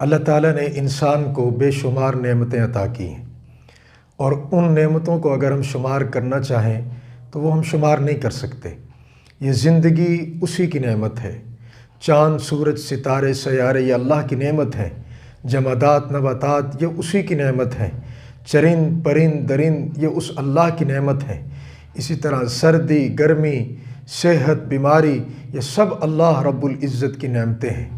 اللہ تعالیٰ نے انسان کو بے شمار نعمتیں عطا کی ہیں، اور ان نعمتوں کو اگر ہم شمار کرنا چاہیں تو وہ ہم شمار نہیں کر سکتے۔ یہ زندگی اسی کی نعمت ہے، چاند سورج ستارے سیارے یہ اللہ کی نعمت ہیں، جمادات نباتات یہ اسی کی نعمت ہیں، چرند پرند درند یہ اس اللہ کی نعمت ہیں۔ اسی طرح سردی گرمی صحت بیماری یہ سب اللہ رب العزت کی نعمتیں ہیں۔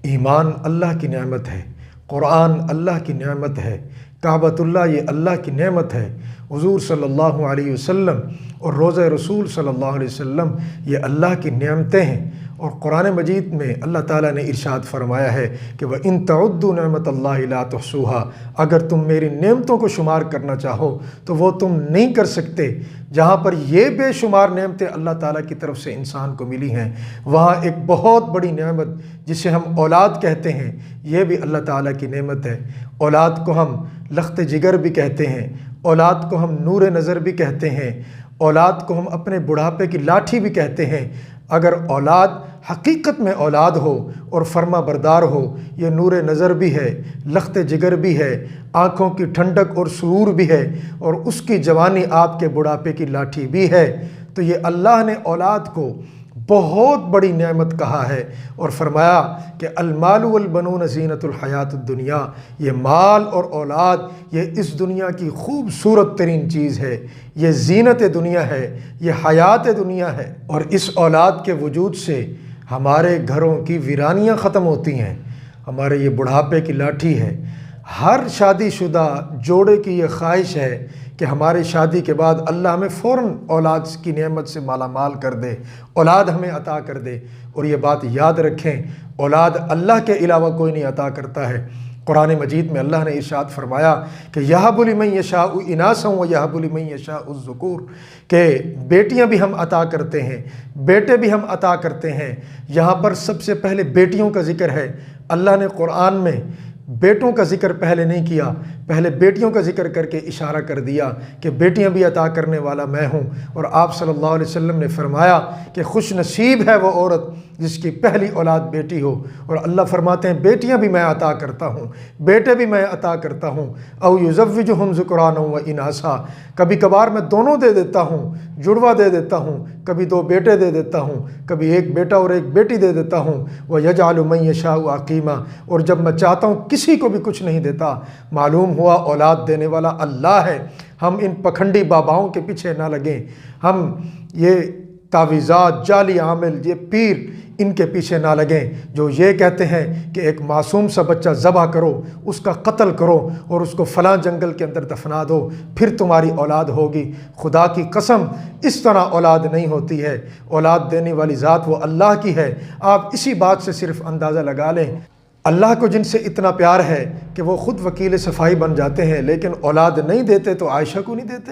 ایمان اللہ کی نعمت ہے، قرآن اللہ کی نعمت ہے، کعبۃ اللہ یہ اللہ کی نعمت ہے، حضور صلی اللہ علیہ وسلم اور روضہ رسول صلی اللہ علیہ وسلم یہ اللہ کی نعمتیں ہیں۔ اور قرآن مجید میں اللہ تعالیٰ نے ارشاد فرمایا ہے کہ وَإِن تَعُدُّوا نِعْمَتَ اللَّهِ لَا تُحْصُوهَا، اگر تم میری نعمتوں کو شمار کرنا چاہو تو وہ تم نہیں کر سکتے۔ جہاں پر یہ بے شمار نعمتیں اللہ تعالیٰ کی طرف سے انسان کو ملی ہیں، وہاں ایک بہت بڑی نعمت جسے ہم اولاد کہتے ہیں یہ بھی اللہ تعالیٰ کی نعمت ہے۔ اولاد کو ہم لخت جگر بھی کہتے ہیں، اولاد کو ہم نور نظر بھی کہتے ہیں، اولاد کو ہم اپنے بڑھاپے کی لاٹھی بھی کہتے ہیں۔ اگر اولاد حقیقت میں اولاد ہو اور فرما بردار ہو، یہ نور نظر بھی ہے، لخت جگر بھی ہے، آنکھوں کی ٹھنڈک اور سرور بھی ہے، اور اس کی جوانی آپ کے بڑھاپے کی لاٹھی بھی ہے۔ تو یہ اللہ نے اولاد کو بہت بڑی نعمت کہا ہے، اور فرمایا کہ المال والبنون زینت الحیات الدنیا، یہ مال اور اولاد یہ اس دنیا کی خوبصورت ترین چیز ہے، یہ زینت دنیا ہے، یہ حیات دنیا ہے۔ اور اس اولاد کے وجود سے ہمارے گھروں کی ویرانیاں ختم ہوتی ہیں، ہمارے یہ بڑھاپے کی لاٹھی ہے۔ ہر شادی شدہ جوڑے کی یہ خواہش ہے کہ ہماری شادی کے بعد اللہ ہمیں فوراً اولاد کی نعمت سے مالا مال کر دے، اولاد ہمیں عطا کر دے۔ اور یہ بات یاد رکھیں، اولاد اللہ کے علاوہ کوئی نہیں عطا کرتا ہے۔ قرآن مجید میں اللہ نے ارشاد فرمایا کہ یہب لمن یشاء اناثا ویہب لمن یشاء الذکور، کہ بیٹیاں بھی ہم عطا کرتے ہیں، بیٹے بھی ہم عطا کرتے ہیں۔ یہاں پر سب سے پہلے بیٹیوں کا ذکر ہے۔ اللہ نے قرآن میں بیٹوں کا ذکر پہلے نہیں کیا، پہلے بیٹیوں کا ذکر کر کے اشارہ کر دیا کہ بیٹیاں بھی عطا کرنے والا میں ہوں۔ اور آپ صلی اللہ علیہ وسلم نے فرمایا کہ خوش نصیب ہے وہ عورت جس کی پہلی اولاد بیٹی ہو۔ اور اللہ فرماتے ہیں بیٹیاں بھی میں عطا کرتا ہوں، بیٹے بھی میں عطا کرتا ہوں۔ او یزوجہم ذکرانا و اناثا، کبھی کبھار میں دونوں دے دیتا ہوں، جڑوا دے دیتا ہوں، کبھی دو بیٹے دے دیتا ہوں، کبھی ایک بیٹا اور ایک بیٹی دے دیتا ہوں۔ وَيَجْعَلُ مَن يَشَاءُ عَقِيمًا، اور جب میں چاہتا ہوں کسی کو بھی کچھ نہیں دیتا۔ معلوم ہوا اولاد دینے والا اللہ ہے۔ ہم ان پکھنڈی باباؤں کے پیچھے نہ لگیں، ہم یہ تعویذات جعلی عامل یہ پیر ان کے پیچھے نہ لگیں جو یہ کہتے ہیں کہ ایک معصوم سا بچہ ذبح کرو، اس کا قتل کرو اور اس کو فلاں جنگل کے اندر دفنا دو، پھر تمہاری اولاد ہوگی۔ خدا کی قسم اس طرح اولاد نہیں ہوتی ہے، اولاد دینے والی ذات وہ اللہ کی ہے۔ آپ اسی بات سے صرف اندازہ لگا لیں، اللہ کو جن سے اتنا پیار ہے کہ وہ خود وکیل صفائی بن جاتے ہیں، لیکن اولاد نہیں دیتے تو عائشہ کو نہیں دیتے۔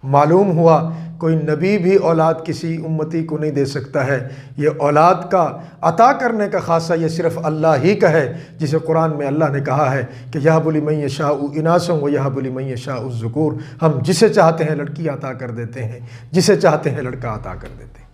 معلوم ہوا کوئی نبی بھی اولاد کسی امتی کو نہیں دے سکتا ہے۔ یہ اولاد کا عطا کرنے کا خاصہ یہ صرف اللہ ہی کا ہے، جسے قرآن میں اللہ نے کہا ہے کہ یہب لمن یشاء اناثا ویہب لمن یشاء الذکور، ہم جسے چاہتے ہیں لڑکی عطا کر دیتے ہیں، جسے چاہتے ہیں لڑکا عطا کر دیتے ہیں۔